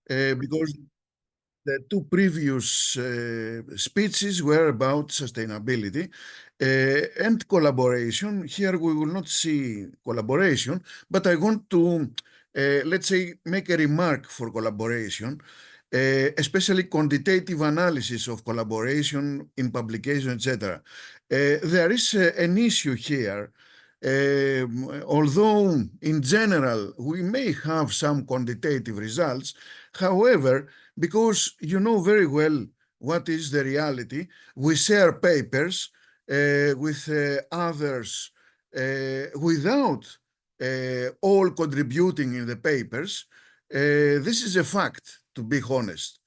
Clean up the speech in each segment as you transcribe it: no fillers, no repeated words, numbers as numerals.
because the two previous speeches were about sustainability and collaboration. Here we will not see collaboration, but I want to, let's say, make a remark for collaboration, especially quantitative analysis of collaboration in publication, etc. There is an issue here. Although in general we may have some quantitative results, however, because you know very well what is the reality, we share papers with others without all contributing in the papers. This is a fact, to be honest.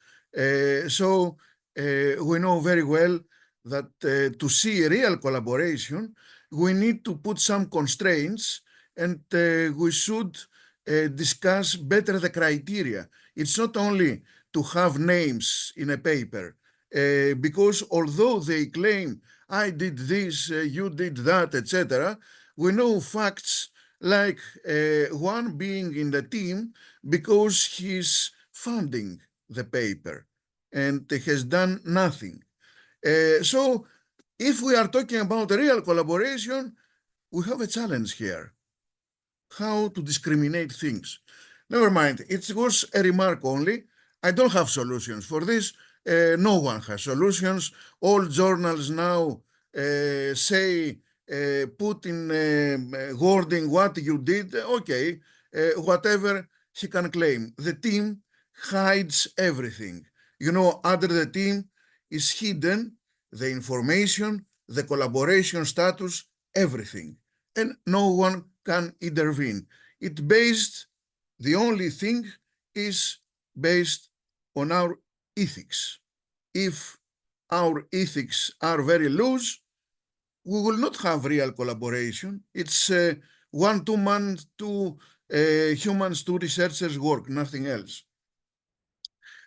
So we know very well that to see real collaboration, we need to put some constraints, and we should discuss better the criteria. It's not only to have names in a paper, because although they claim, I did this, you did that, etc., we know facts like one being in the team because he's funding the paper and has done nothing. So if we are talking about real collaboration, we have a challenge here. How to discriminate things. Never mind, it was a remark only. I don't have solutions for this. No one has solutions. All journals now say, put in wording what you did. Okay, whatever he can claim. The team hides everything. You know, under the team is hidden the information, the collaboration status, everything. And no one can intervene. It's based, the only thing is based on our ethics. If our ethics are very loose, we will not have real collaboration. It's 1, 2 man, 2 humans, 2 researchers work, nothing else.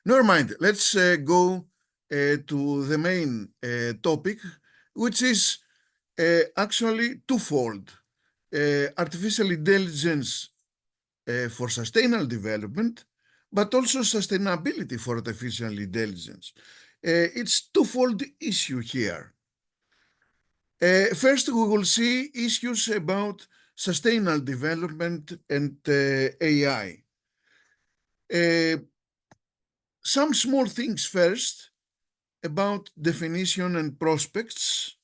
Never mind, let's go to the main topic, which is actually twofold. Artificial intelligence for sustainable development, but also sustainability for artificial intelligence. It's twofold issue here. First, we will see issues about sustainable development and AI. Some small things first about definition and prospects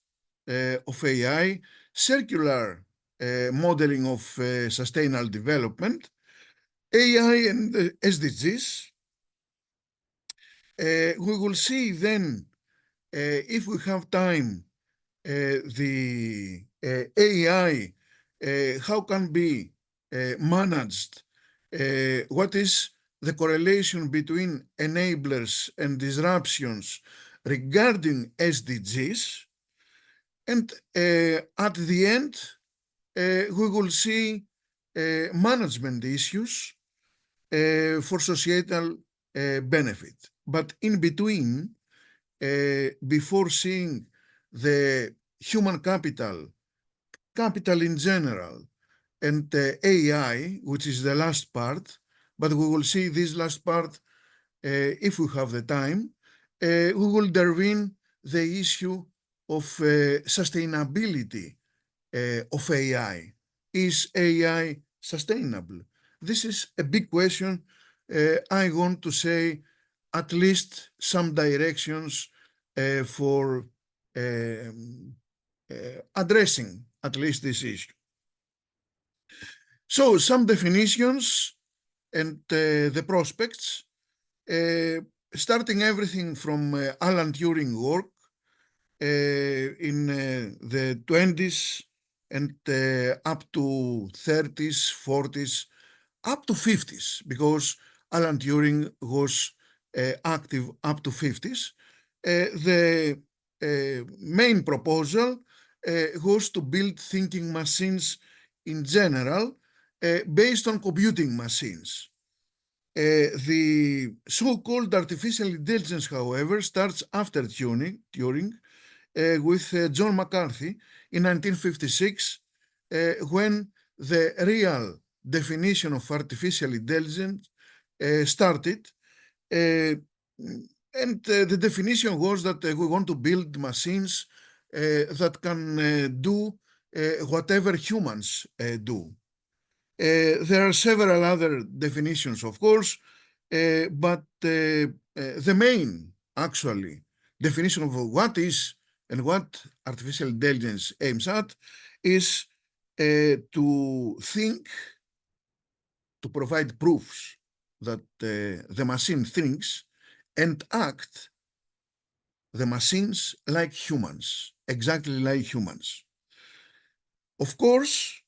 of AI, circular modeling of sustainable development, AI and SDGs. We will see then, if we have time, the AI, how can be managed, what is the correlation between enablers and disruptions regarding SDGs, and at the end, we will see management issues for societal benefit. But in between, before seeing the human capital, capital in general, and AI, which is the last part, but we will see this last part if we have the time, we will delve in the issue of sustainability of AI. Is AI sustainable? This is a big question. I want to say at least some directions for addressing at least this issue. So some definitions and the prospects, starting everything from Alan Turing work in the 20s and up to 30s, 40s, up to 50s, because Alan Turing was active up to 50s. The main proposal was to build thinking machines in general based on computing machines. The so-called artificial intelligence, however, starts after Turing with John McCarthy in 1956, when the real definition of artificial intelligence started, The definition was that we want to build machines that can do whatever humans do. There are several other definitions, of course, but the main, actually, definition of what is and what artificial intelligence aims at is to think, to provide proofs that the machine thinks and act the machines like humans, exactly like humans. Of course,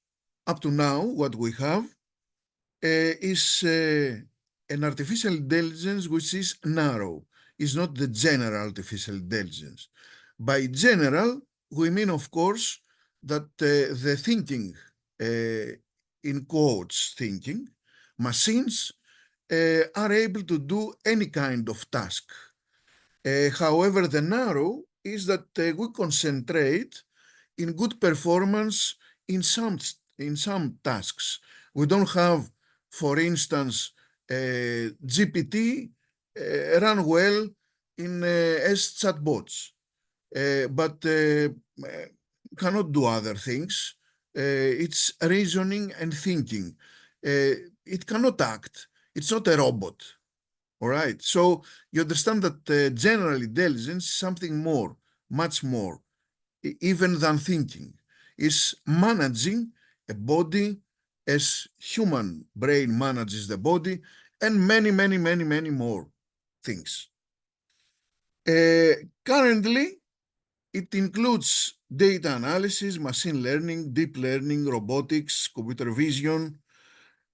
up to now, what we have is an artificial intelligence which is narrow, is not the general artificial intelligence. By general, we mean, of course, that the thinking, in quotes, thinking, machines are able to do any kind of task. However, the narrow is that we concentrate in good performance in some tasks. We don't have, for instance, GPT run well in as chatbots, but cannot do other things. It's reasoning and thinking. It cannot act. It's not a robot. All right. So you understand that general intelligence is something more, much more, even than thinking, is managing a body as human brain manages the body, and many, many, many, many more things. Currently, it includes data analysis, machine learning, deep learning, robotics, computer vision,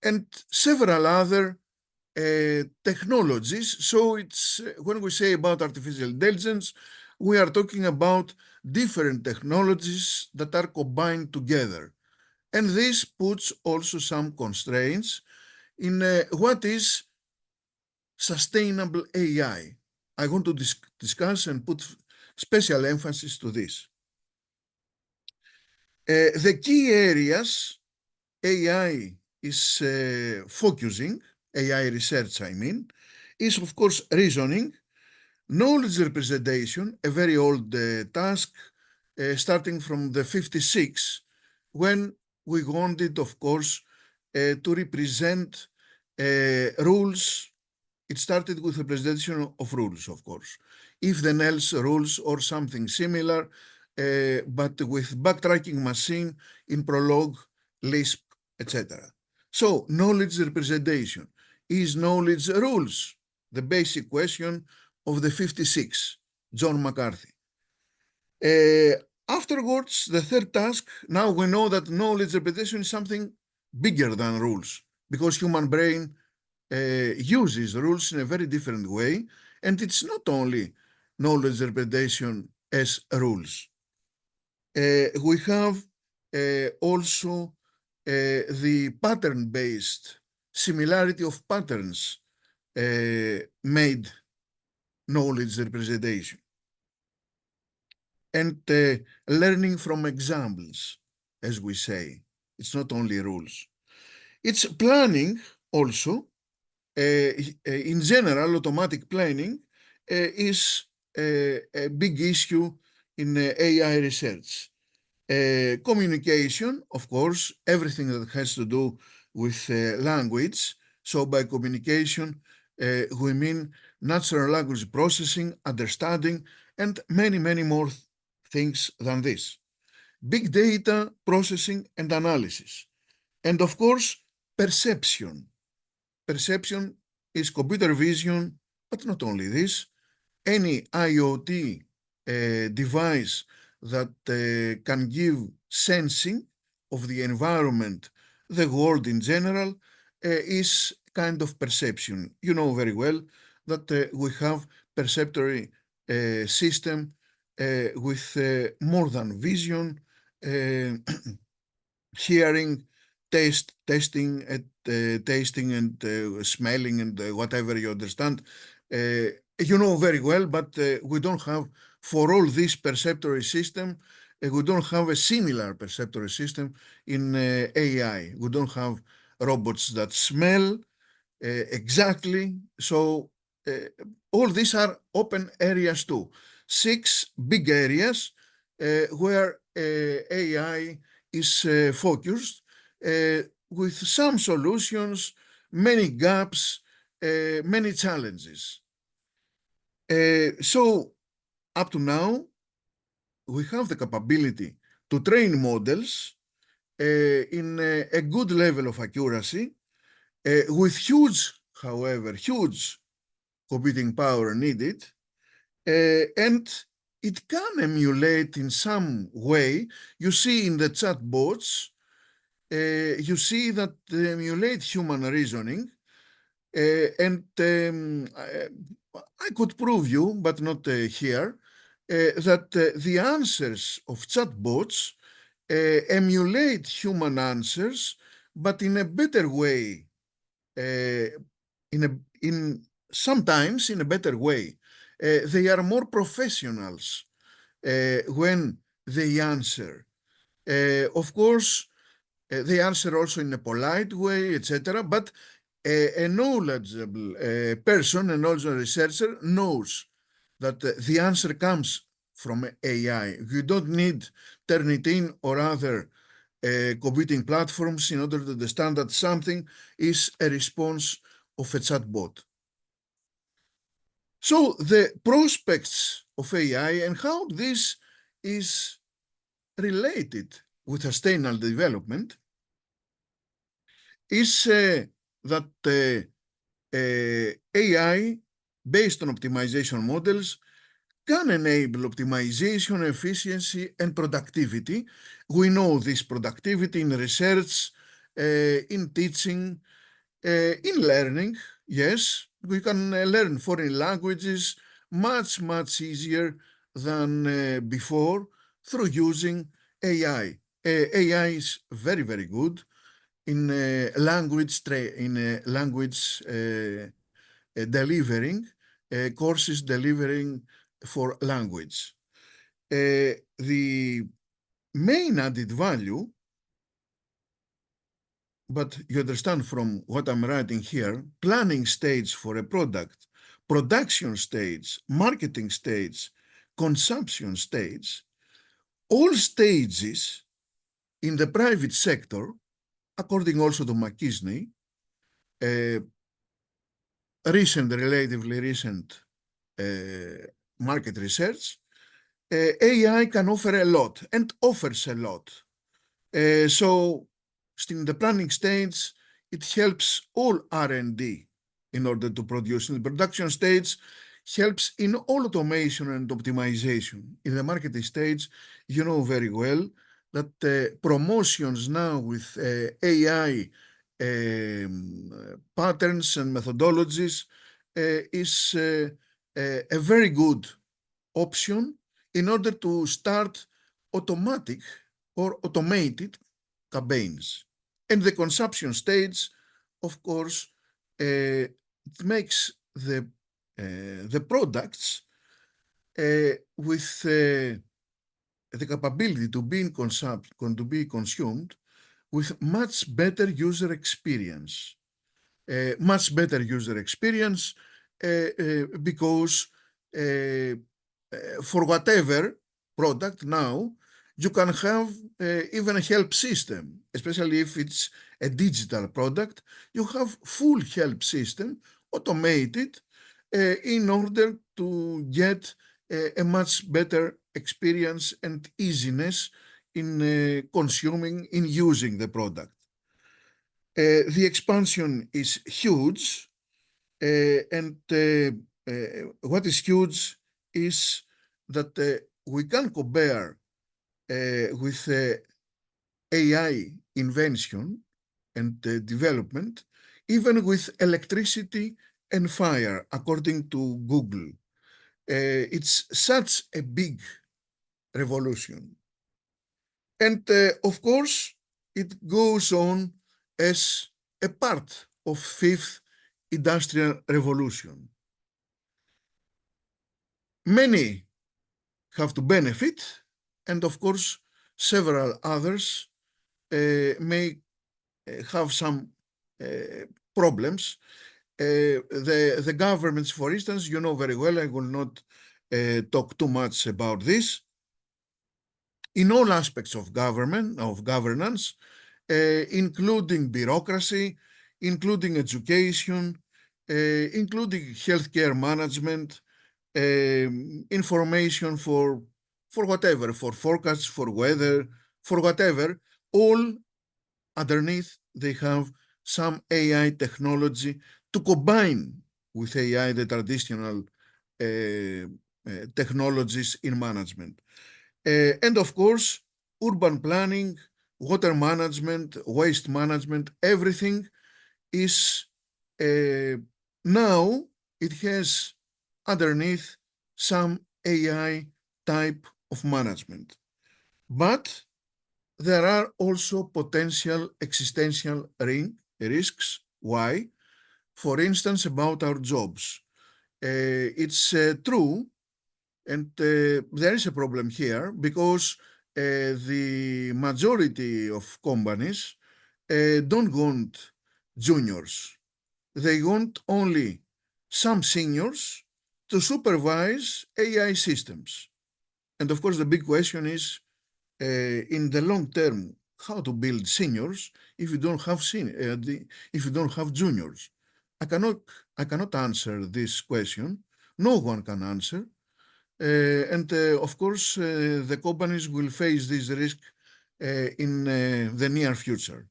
and several other technologies. So it's when we say about artificial intelligence, we are talking about different technologies that are combined together. And this puts also some constraints in what is sustainable AI. I want to discuss and put special emphasis to this. The key areas AI is focusing, AI research I mean, is of course reasoning, knowledge representation, a very old task starting from the 56, when we wanted, of course, to represent rules. It started with representation of rules, of course, if then else rules or something similar, but with backtracking machine in Prolog, Lisp, etc. So knowledge representation. Is knowledge rules? The basic question of the 56, John McCarthy. Afterwards, the third task, now we know that knowledge representation is something bigger than rules, because human brain uses rules in a very different way, and it's not only knowledge representation as rules. We have also the pattern-based similarity of patterns made knowledge representation, and learning from examples, as we say. It's not only rules. It's planning also. In general, automatic planning is a big issue in AI research. Communication, of course, everything that has to do with language. So by communication, we mean natural language processing, understanding, and many, many more things than this. Big data processing and analysis. And of course, perception. Perception is computer vision, but not only this. Any IoT device that can give sensing of the environment, the world in general, is kind of perception. You know very well that we have perceptory system with more than vision, hearing, tasting and smelling and whatever you understand. You know very well, but we don't have, for all this perceptory system, we don't have a similar perceptory system in AI. We don't have robots that smell exactly. So all these are open areas too. 6 big areas where AI is focused with some solutions, many gaps, many challenges. So up to now, we have the capability to train models in a good level of accuracy with huge, however, huge computing power needed, and it can emulate in some way. You see in the chatbots, you see that they emulate human reasoning, and I could prove you, but not here, that the answers of chatbots emulate human answers, but in a better way, in sometimes in a better way. They are more professionals when they answer. Of course, they answer also in a polite way, etc. But a knowledgeable person, a knowledgeable researcher knows that the answer comes from AI. You don't need Turnitin or other computing platforms in order to understand that something is a response of a chatbot. So the prospects of AI and how this is related with sustainable development is that AI based on optimization models can enable optimization, efficiency, and productivity. We know this productivity in research, in teaching, in learning. Yes, we can learn foreign languages much, much easier than before through using AI. AI is very, very good in language delivering, courses delivering for language. The main added value, but you understand from what I'm writing here, planning stage for a product, production stage, marketing stage, consumption stage, all stages in the private sector, according also to McKinsey, relatively recent market research, AI can offer a lot and offers a lot. So in the planning stage, it helps all R&D in order to produce. In the production stage, helps in all automation and optimization. In the marketing stage, you know very well that promotions now with AI patterns and methodologies is a very good option in order to start automatic or automated campaigns. And the consumption stage, of course, it makes the products with the capability to be consumed with much better user experience. Much better user experience because for whatever product now, you can have even a help system, especially if it's a digital product. You have full help system automated in order to get a much better experience and easiness in consuming, in using the product. The expansion is huge, and what is huge is that we can compare with AI invention and development, even with electricity and fire, according to Google. It's such a big revolution. And of course, it goes on as a part of fifth industrial revolution. Many have to benefit, and of course, several others may have some problems. the governments, for instance, you know very well, I will not talk too much about this. In all aspects of government, of governance, including bureaucracy, including education, including healthcare management, information for whatever, for forecasts, for weather, for whatever, all underneath they have some AI technology to combine with AI the traditional technologies in management. And of course, urban planning, water management, waste management, everything is now it has underneath some AI type of management. But there are also potential existential risks. Why? For instance, about our jobs. It's true, and there is a problem here because the majority of companies don't want juniors. They want only some seniors to supervise AI systems. And of course, the big question is, in the long term, how to build seniors if you don't have if you don't have juniors. I cannot answer this question. No one can answer. And of course, the companies will face this risk in the near future.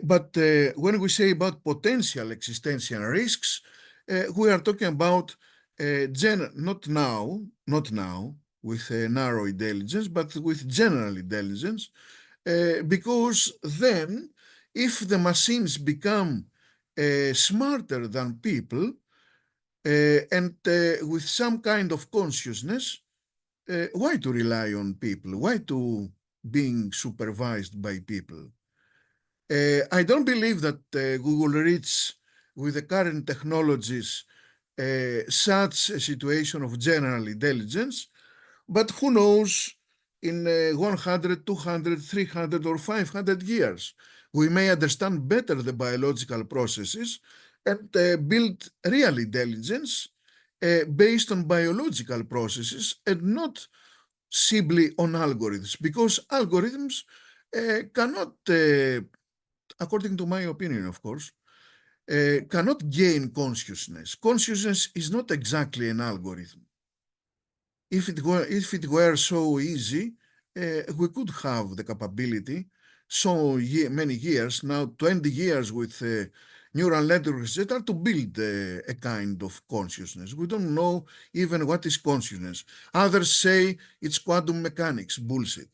But when we say about potential existential risks, we are talking about not now with narrow intelligence, but with general intelligence, because then if the machines become smarter than people and with some kind of consciousness, why to rely on people? Why to being supervised by people? I don't believe that we will reach with the current technologies such a situation of general intelligence, but who knows, in 100, 200, 300 or 500 years, we may understand better the biological processes and build real intelligence based on biological processes and not simply on algorithms, because algorithms cannot, according to my opinion, of course, cannot gain consciousness. Consciousness is not exactly an algorithm. If it were so easy, we could have the capability so many years, now 20 years with neural networks, etc., to build a kind of consciousness. We don't know even what is consciousness. Others say it's quantum mechanics, bullshit.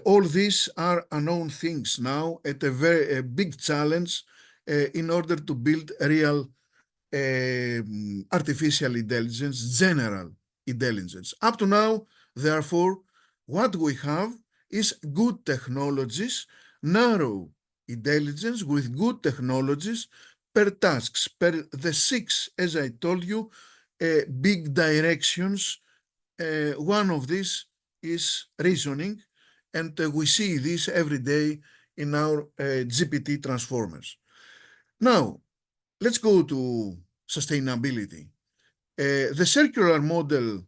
All these are unknown things now at a big challenge in order to build real artificial intelligence, general intelligence. Up to now, therefore, what we have is good technologies, narrow intelligence with good technologies per tasks, per the six, as I told you, big directions. One of these is reasoning, and we see this every day in our GPT transformers. Now, let's go to sustainability. The circular model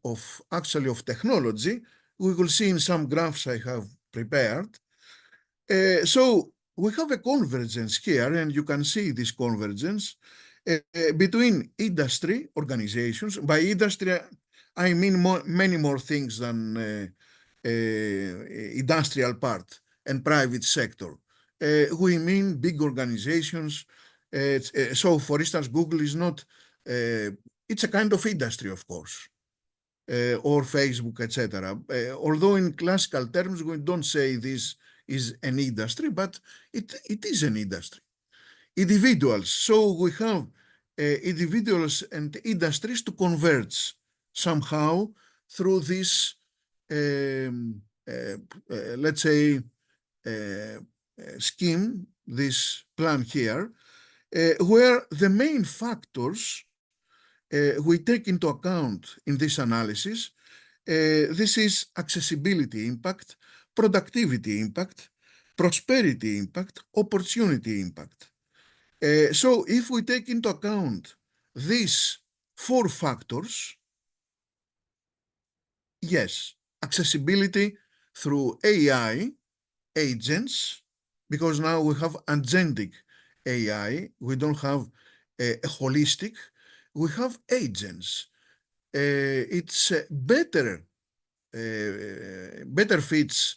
of technology, we will see in some graphs I have prepared. So we have a convergence here, and you can see this convergence between industry organizations. By industry, I mean many more things than industrial part and private sector. We mean big organizations. So, for instance, Google is not, it's a kind of industry, of course, or Facebook, etc. Although in classical terms, we don't say this is an industry, but it is an industry. Individuals, so we have individuals and industries to converge somehow through this, let's say, scheme, this plan here, where the main factors we take into account in this analysis, this is accessibility impact, productivity impact, prosperity impact, opportunity impact. So if we take into account these 4 factors, yes, accessibility through AI agents, because now we have agentic AI, we don't have a holistic, we have agents. It's better fits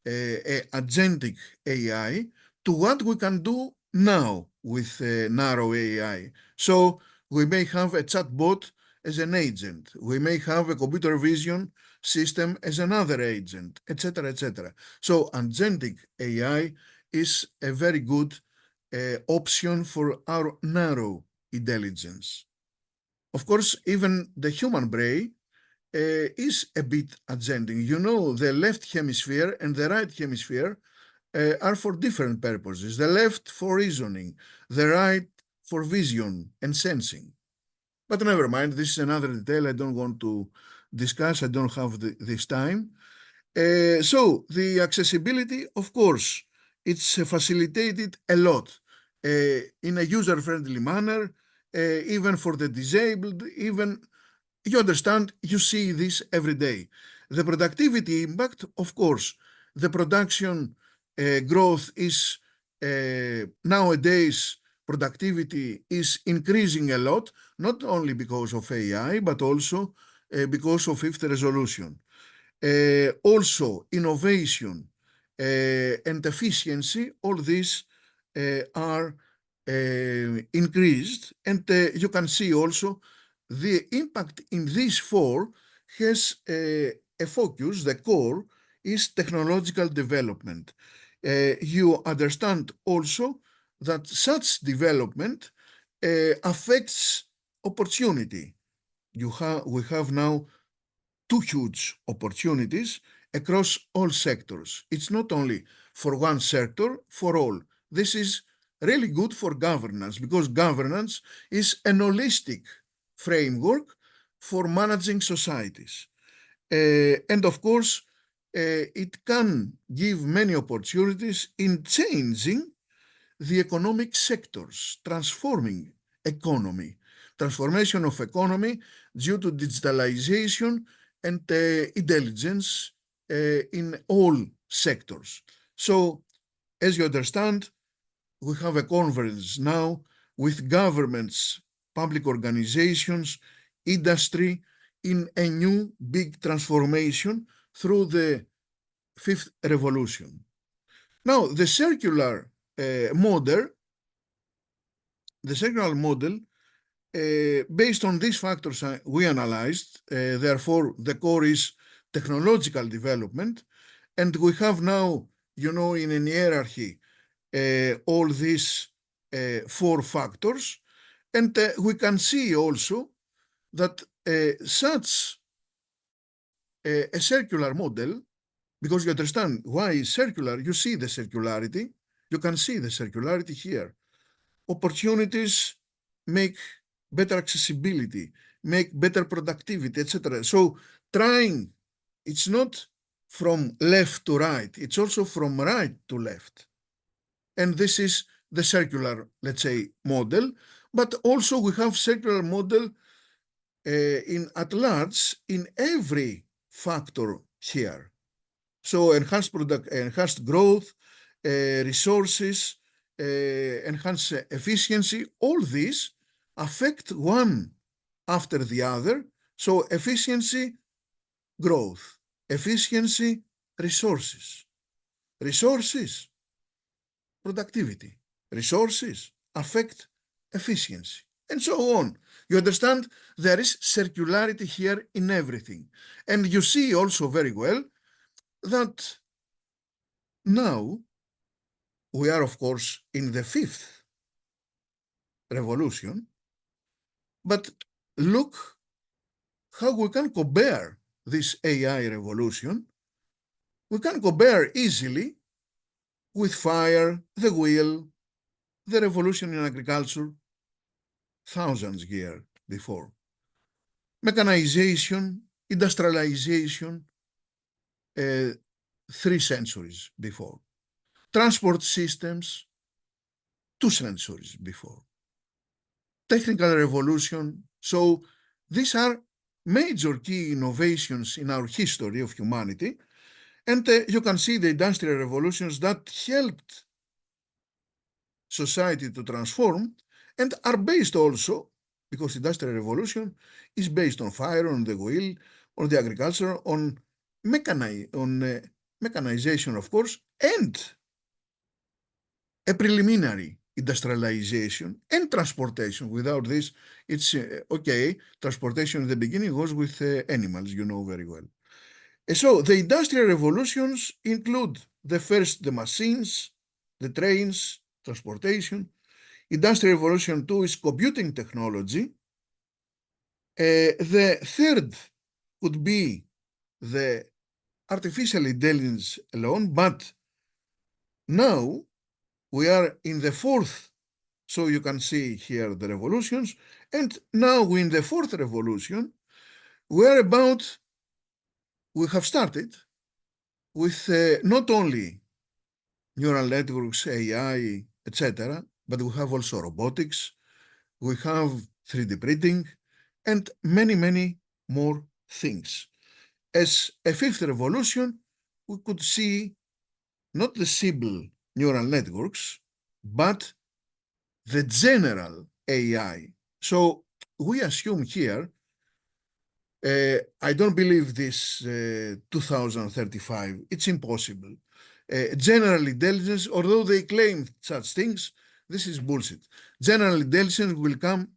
agentic AI to what we can do now with narrow AI. So we may have a chatbot as an agent. We may have a computer vision system as another agent, etc., etc. So agentic AI is a very good option for our narrow intelligence. Of course, even the human brain is a bit agentic. You know, the left hemisphere and the right hemisphere are for different purposes. The left for reasoning, the right for vision and sensing. But never mind, this is another detail I don't want to discuss. I don't have this time. So the accessibility, of course, it's facilitated a lot in a user-friendly manner, even for the disabled, even you understand, you see this every day. The productivity impact, of course, the production growth is nowadays, productivity is increasing a lot, not only because of AI, but also because of fifth resolution. Also, innovation and efficiency, all these are increased, and you can see also the impact in these 4 has a focus. The core is technological development. You understand also that such development affects opportunity. We have now 2 huge opportunities across all sectors. It's not only for one sector, for all. This is really good for governance, because governance is an holistic framework for managing societies. And of course, it can give many opportunities in changing the economic sectors, transforming economy, transformation of economy due to digitalization and intelligence in all sectors. So, as you understand, we have a convergence now with governments, public organizations, industry in a new big transformation through the fifth revolution. Now, the circular model, based on these factors we analyzed, therefore the core is technological development, and we have now, you know, in an hierarchy, all these 4 factors, and we can see also that such a circular model, because you understand why it's circular, you see the circularity, you can see the circularity here. Opportunities make better accessibility, make better productivity, etc. So trying, it's not from left to right, it's also from right to left. And this is the circular, let's say, model. But also we have circular model at large in every factor here. So enhanced growth, resources, enhanced efficiency, all these affect one after the other. So efficiency, growth, efficiency, resources, resources, productivity, resources affect efficiency, and so on. You understand, there is circularity here in everything. And you see also very well that now we are, of course, in the fifth revolution, but look how we can compare this AI revolution. We can compare easily with fire, the wheel, the revolution in agriculture, thousands years before. Mechanization, industrialization, 3 centuries before. Transport systems, 2 centuries before. Technical revolution. So these are major key innovations in our history of humanity. And you can see the industrial revolutions that helped society to transform and are based also, because industrial revolution is based on fire, on the wheel, on the agriculture, on mechanization, of course, and a preliminary industrialization and transportation. Without this, it's okay. Transportation in the beginning was with animals, you know very well. So the industrial revolutions include the machines, the trains, transportation. Industrial Revolution 2 is computing technology. The third could be the artificial intelligence alone, but now we are in the fourth, so you can see here the revolutions, and now we're in the fourth revolution, we have started with not only neural networks, AI, etc., but we have also robotics, we have 3D printing, and many, many more things. As a fifth revolution, we could see not the simple neural networks, but the general AI. So we assume here, I don't believe this 2035, it's impossible. General intelligence, although they claim such things, this is bullshit. General intelligence will come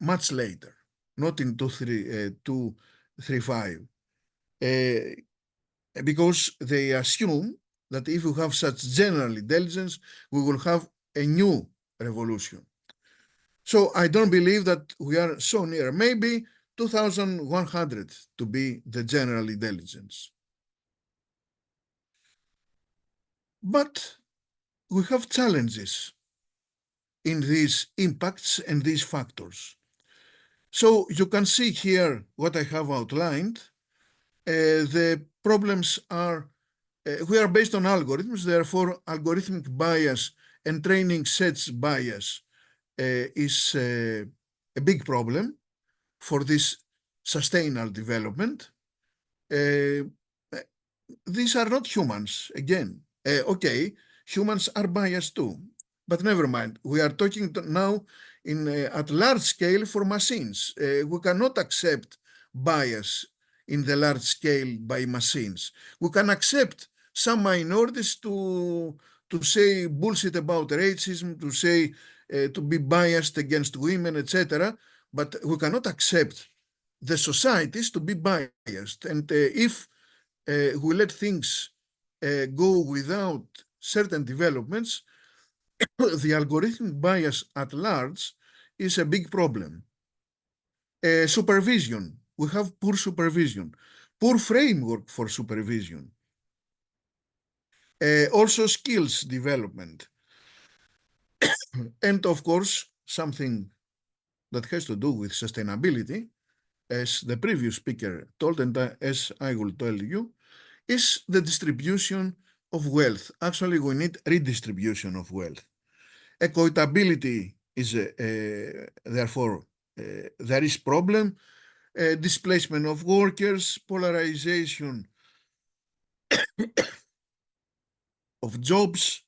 much later, not in 235, because they assume that if you have such general intelligence, we will have a new revolution. So I don't believe that we are so near. Maybe 2100 to be the general intelligence. But we have challenges in these impacts and these factors. So you can see here what I have outlined. The problems are, we are based on algorithms, therefore algorithmic bias and training sets bias is a big problem for this sustainable development. These are not humans, again. Okay, humans are biased too, but never mind. We are talking now at large scale for machines. We cannot accept bias in the large scale by machines. We can accept some minorities to say bullshit about racism, to say to be biased against women, etc. But we cannot accept the societies to be biased. And if we let things go without certain developments, the algorithmic bias at large is a big problem. Supervision. We have poor supervision, poor framework for supervision. Also skills development. And of course, something that has to do with sustainability, as the previous speaker told, and as I will tell you, is the distribution of wealth. Actually, we need redistribution of wealth. Equitability is, therefore, there is problem. Displacement of workers, polarization of jobs.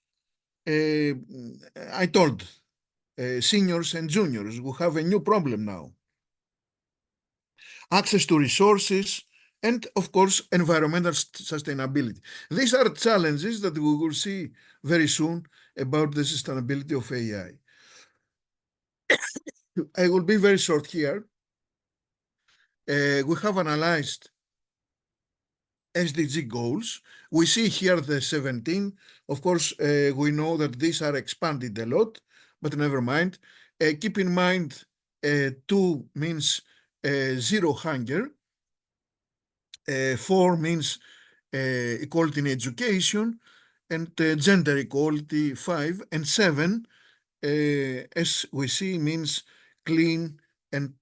I told seniors and juniors, we have a new problem now. Access to resources, and of course, environmental sustainability. These are challenges that we will see very soon about the sustainability of AI. I will be very short here. We have analyzed SDG goals. We see here the 17. Of course, we know that these are expanded a lot, but never mind. Keep in mind, 2 means zero hunger. 4 means equality in education, and gender equality 5, and 7, as we see, means clean and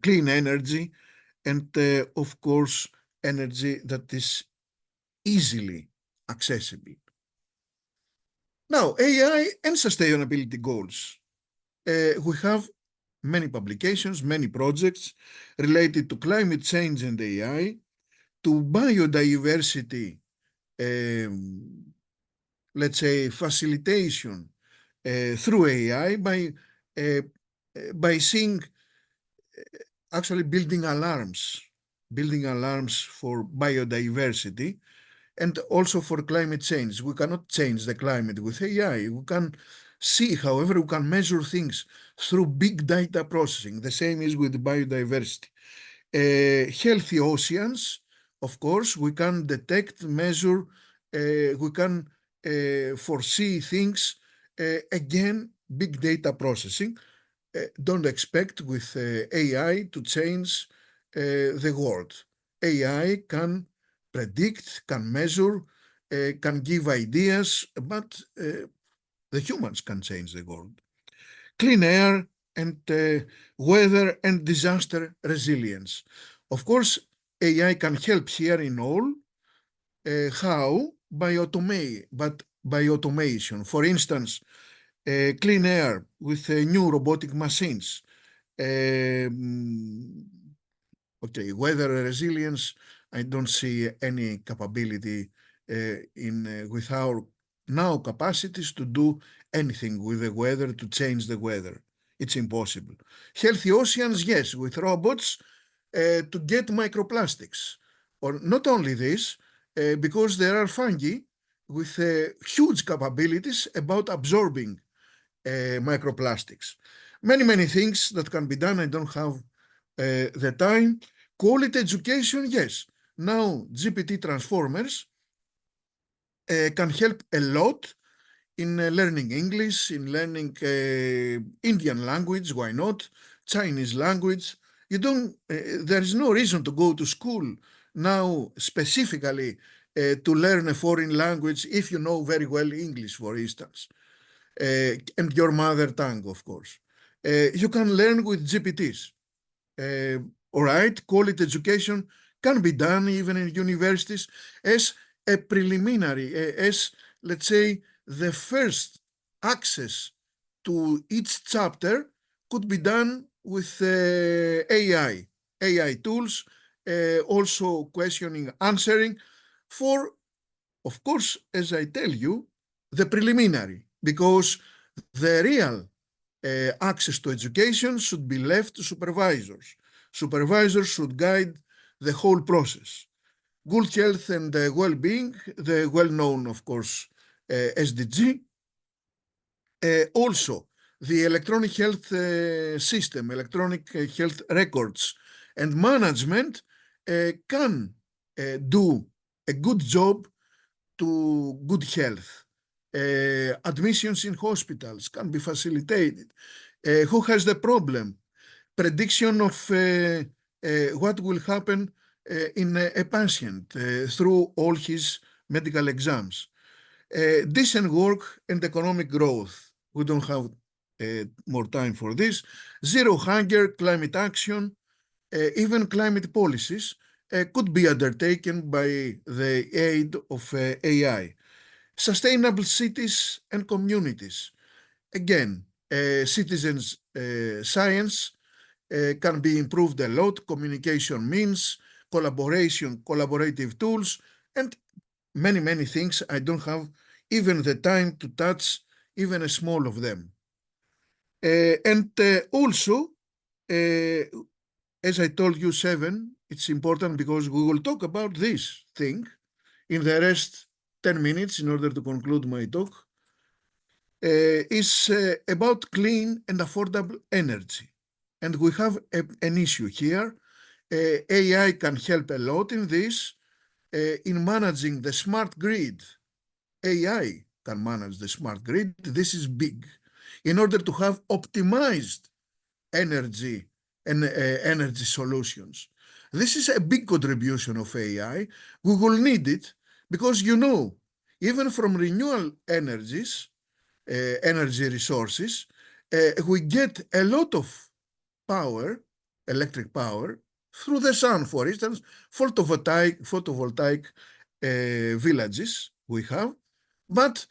clean energy, and of course energy that is easily accessible. Now, AI and sustainability goals. We have many publications, many projects related to climate change and AI, to biodiversity, let's say, facilitation through AI by seeing, actually building alarms for biodiversity and also for climate change. We cannot change the climate with AI. We can see, however, we can measure things through big data processing. The same is with biodiversity. Healthy oceans, of course, we can detect, measure, we can foresee things. Again, big data processing. Don't expect with AI to change the world. AI can predict, can measure, can give ideas, but the humans can change the world. Clean air and weather and disaster resilience. Of course, AI can help here in all. How? By automation. For instance, clean air with new robotic machines. Okay, weather resilience, I don't see any capability with our now capacities to do anything with the weather, to change the weather. It's impossible. Healthy oceans, yes, with robots to get microplastics. Or not only this, because there are fungi with huge capabilities about absorbing microplastics. Many things that can be done. I don't have the time. Quality education, yes. Now GPT transformers can help a lot in learning English, in learning Indian language, why not? Chinese language. You don't, there is no reason to go to school now specifically to learn a foreign language if you know very well English, for instance, and your mother tongue, of course. You can learn with GPTs. All right, quality education can be done even in universities as a preliminary, as, let's say, the first access to each chapter could be done with AI tools, also questioning, answering for, of course, as I tell you, the preliminary, because the real access to education should be left to supervisors. Supervisors should guide the whole process. Good health and well-being, the well-known, of course, SDG. Also, the electronic health system, electronic health records and management can do a good job to good health. Admissions in hospitals can be facilitated. Who has the problem? Prediction of what will happen in a patient through all his medical exams. Decent work and economic growth. We don't have more time for this. Zero hunger, climate action, even climate policies could be undertaken by the aid of AI. Sustainable cities and communities. Again, citizens' science can be improved a lot, communication means, collaboration, collaborative tools, and many things. I don't have even the time to touch even a small of them. And also, as I told you, 7, it's important because we will talk about this thing in the rest 10 minutes in order to conclude my talk, is about clean and affordable energy. And we have an issue here. AI can help a lot in this, in managing the smart grid. AI can manage the smart grid. This is big. In order to have optimized energy and energy solutions. This is a big contribution of AI. We will need it because, you know, even from renewable energies, energy resources, we get a lot of power, electric power, through the sun, for instance, photovoltaic villages we have, but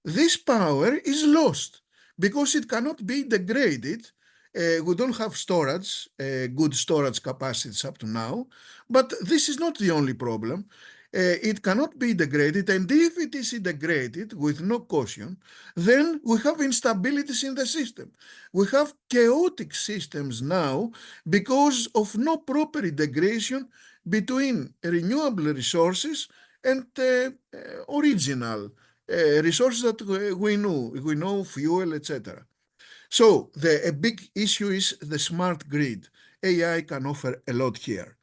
this power is lost because it cannot be degraded. We don't have storage, good storage capacities up to now, but this is not the only problem. It cannot be degraded, and if it is degraded with no caution, then we have instabilities in the system. We have chaotic systems now because of no proper integration between renewable resources and original resources that we know, fuel, etc. So a big issue is the smart grid. AI can offer a lot here.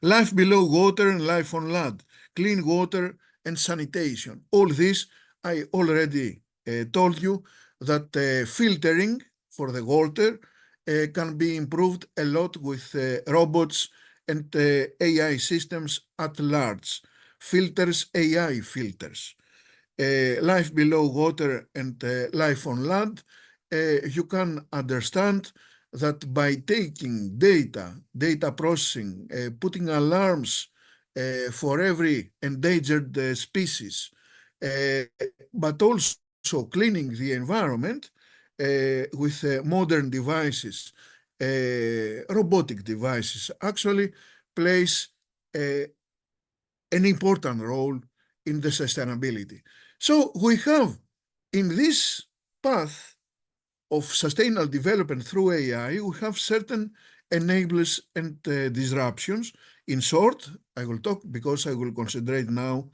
Life below water and life on land, clean water and sanitation. All this, I already told you that filtering for the water can be improved a lot with robots and AI systems at large. Filters, AI filters. Life below water and life on land, you can understand that by taking data processing, putting alarms for every endangered species, uh, but also cleaning the environment with modern devices, robotic devices, actually plays an important role in the sustainability. So we have in this path of sustainable development through AI, we have certain enablers and disruptions. In short, I will talk because I will concentrate now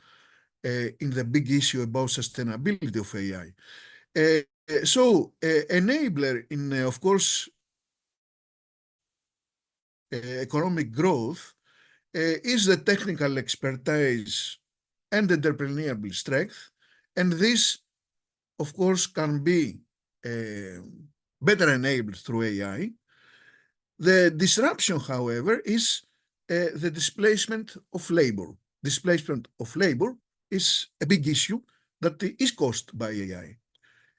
in the big issue about sustainability of AI. Enabler in, of course, economic growth is the technical expertise and entrepreneurial strength, and this, of course, can be better enabled through AI. The disruption, however, is the displacement of labor. Displacement of labor is a big issue that is caused by AI.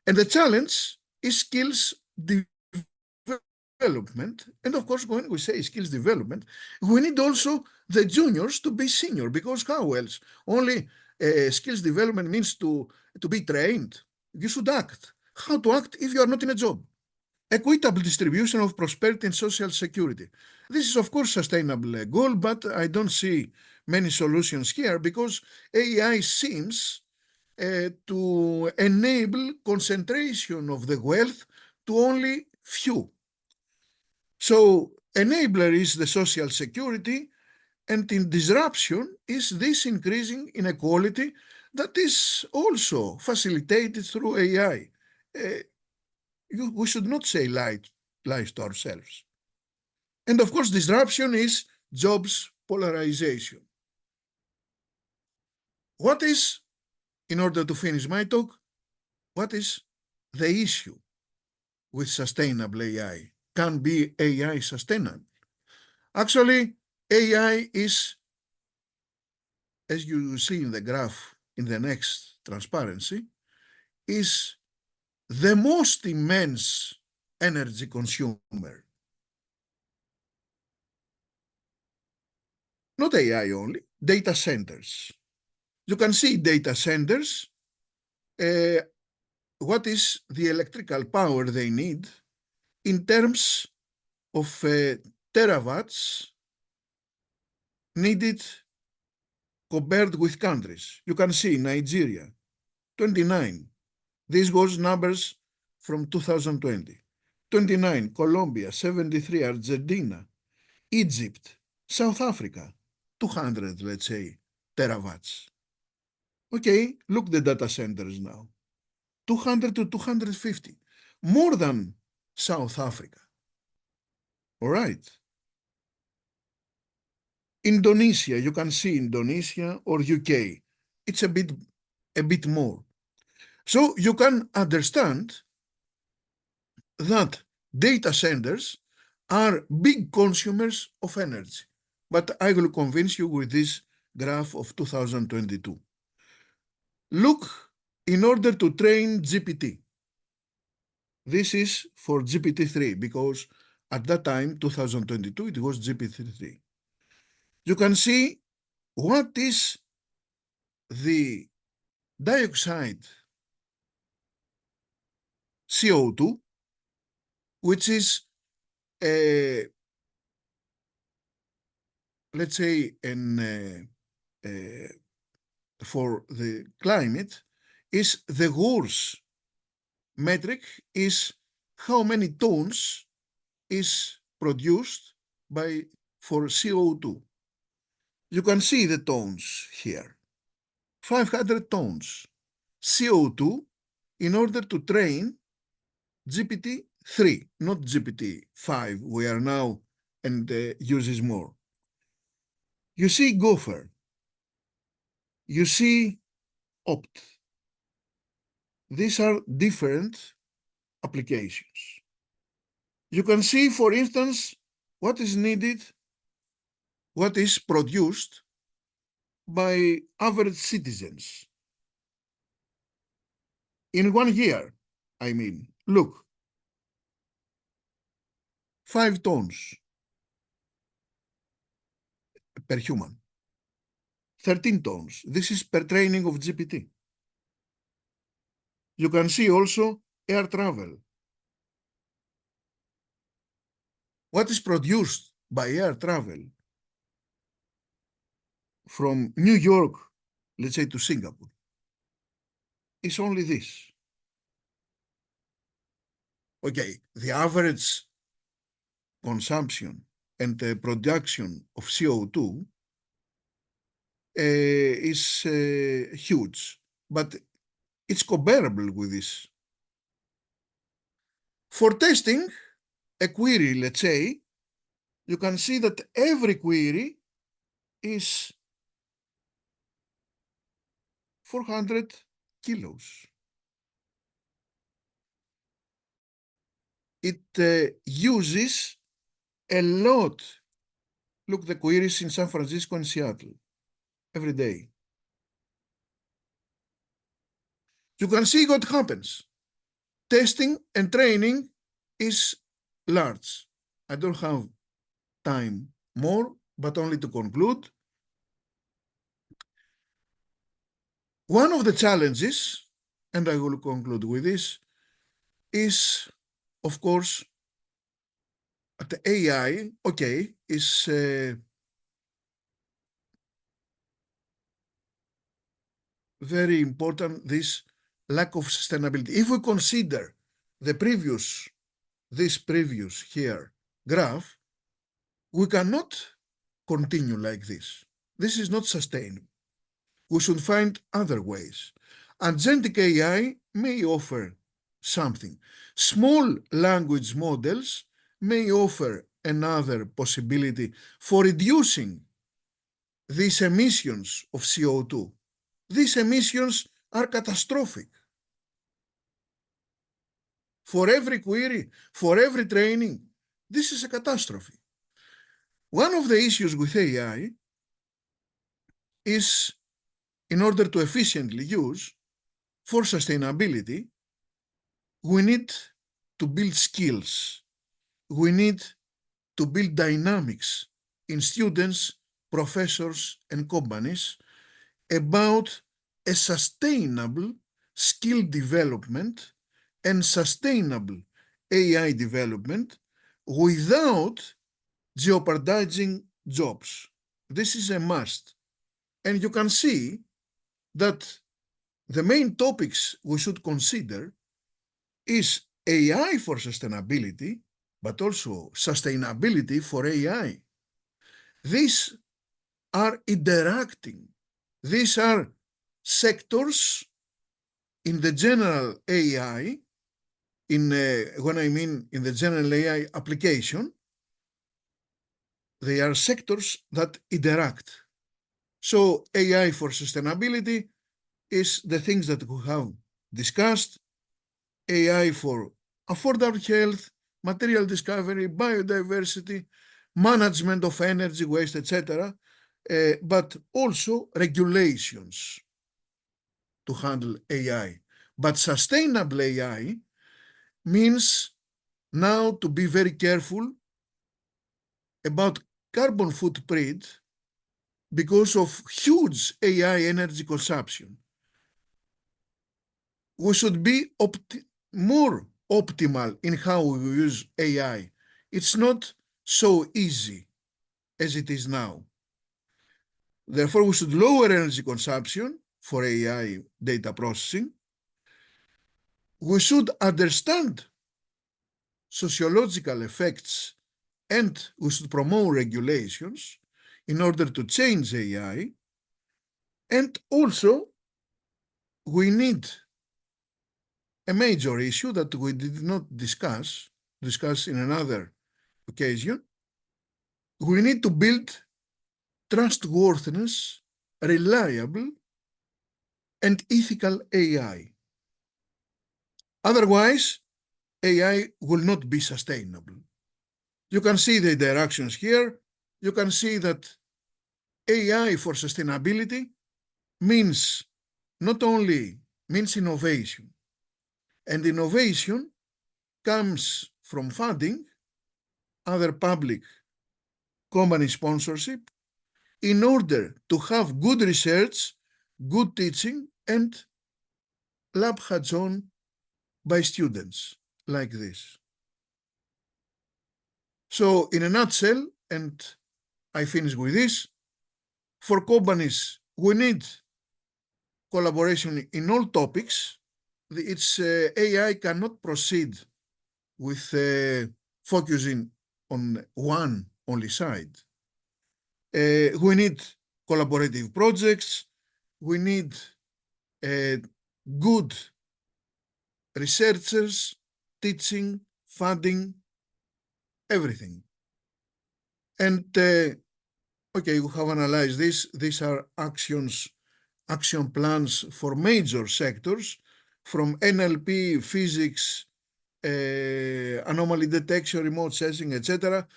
And the challenge is skills development. And of course, when we say skills development, we need also the juniors to be senior, because how else? Only skills development means to be trained. You should act. How to act if you are not in a job? Equitable distribution of prosperity and social security. This is, of course, sustainable goal, but I don't see many solutions here because AI seems to enable concentration of the wealth to only few. So enabler is the social security, and in disruption is this increasing inequality that is also facilitated through AI. We should not say lies to ourselves. And of course, disruption is jobs polarization. What is, in order to finish my talk, what is the issue with sustainable AI? Can be AI sustainable? Actually, AI is, as you see in the graph in the next transparency, is the most immense energy consumer. Not AI only, data centers. You can see data centers, what is the electrical power they need in terms of terawatts needed compared with countries. You can see Nigeria, 29. This was numbers from 2020. 29, Colombia, 73, Argentina, Egypt, South Africa, 200, let's say, terawatts. Okay, look the data centers now. 200 to 250, more than South Africa. All right. Indonesia, you can see Indonesia or UK. It's a bit more. So you can understand that data centers are big consumers of energy. But I will convince you with this graph of 2022. Look, in order to train GPT, this is for GPT-3 because at that time, 2022, it was GPT-3. You can see what is the dioxide, CO2, which is, let's say, for the climate, is the worst metric is how many tons is produced for CO2. You can see the tons here. 500 tons CO2 in order to train GPT-3, not GPT-5. We are now and uses more. You see Gopher. You see Opt. These are different applications. You can see, for instance, what is needed, what is produced by average citizens in 1 year. I mean, look, 5 tons per human, 13 tons. This is per training of GPT. You can see also air travel. What is produced by air travel from New York, let's say, to Singapore is only this. Okay, the average consumption and the production of CO2 is huge, but it's comparable with this. For testing a query, let's say, you can see that every query is 400 kilos. It uses a lot. Look, the queries in San Francisco and Seattle every day. You can see what happens. Testing and training is large. I don't have time more, but only to conclude. One of the challenges, and I will conclude with this, is, of course, the AI, okay, is very important, this lack of sustainability. If we consider this previous here graph, we cannot continue like this. This is not sustainable. We should find other ways. Agentic AI may offer something. Small language models may offer another possibility for reducing these emissions of CO2. These emissions are catastrophic. For every query, for every training, this is a catastrophe. One of the issues with AI is, in order to efficiently use, for sustainability, we need to build skills. We need to build dynamics in students, professors, and companies about a sustainable skill development and sustainable AI development without jeopardizing jobs. This is a must. And you can see that the main topics we should consider is AI for sustainability, but also sustainability for AI. These are interacting. These are sectors in the general AI, when I mean in the general AI application, they are sectors that interact. So AI for sustainability is the things that we have discussed. AI for affordable health, material discovery, biodiversity, management of energy waste, etc., but also regulations to handle AI. But sustainable AI means now to be very careful about carbon footprint because of huge AI energy consumption. we should be more optimal in how we use AI. It's not so easy as it is now. Therefore, we should lower energy consumption for AI data processing. We should understand sociological effects and we should promote regulations in order to change AI. And also, we need a major issue that we did not discuss in another occasion. We need to build trustworthiness, reliable, and ethical AI. Otherwise, AI will not be sustainable. You can see the directions here. You can see that AI for sustainability means not only means innovation, and innovation comes from funding, other public company sponsorship, in order to have good research, good teaching, and lab hands-on by students like this. So in a nutshell, and I finish with this, for companies, we need collaboration in all topics. Its AI cannot proceed with focusing on one only side. We need collaborative projects. We need good researchers, teaching, funding, everything. And okay, we have analyzed this. These are action plans for major sectors, from NLP, physics, anomaly detection, remote sensing, etc.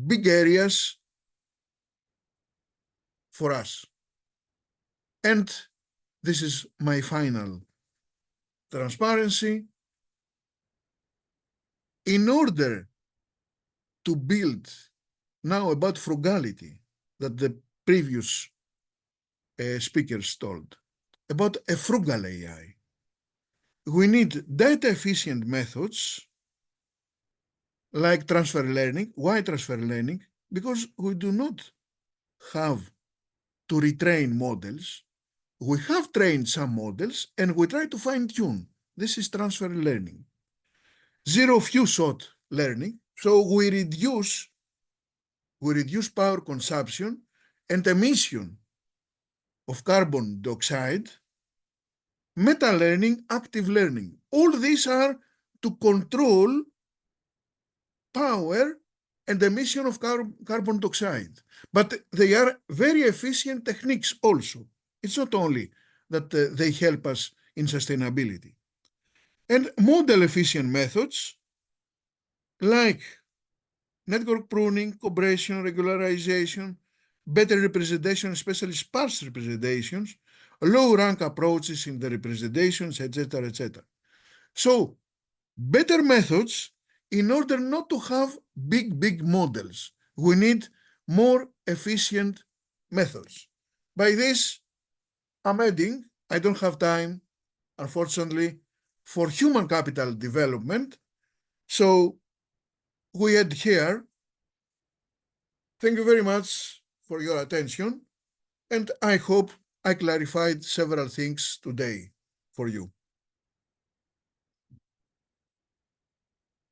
Big areas for us. And this is my final transparency. In order to build now about frugality that the previous speakers told, about a frugal AI, we need data-efficient methods like transfer learning. Why transfer learning? Because we do not have to retrain models. We have trained some models and we try to fine-tune. This is transfer learning. Zero few-shot learning. So we reduce power consumption and emission of carbon dioxide. Meta learning, active learning. All these are to control power and emission of carbon dioxide. But they are very efficient techniques also. It's not only that they help us in sustainability. And model efficient methods like network pruning, compression, regularization, better representation, especially sparse representations, low rank approaches in the representations, etc., etc. So better methods in order not to have big models. We need more efficient methods. By this, I'm adding, I don't have time, unfortunately, for human capital development. So we add here. Thank you very much for your attention. And I hope I clarified several things today for you.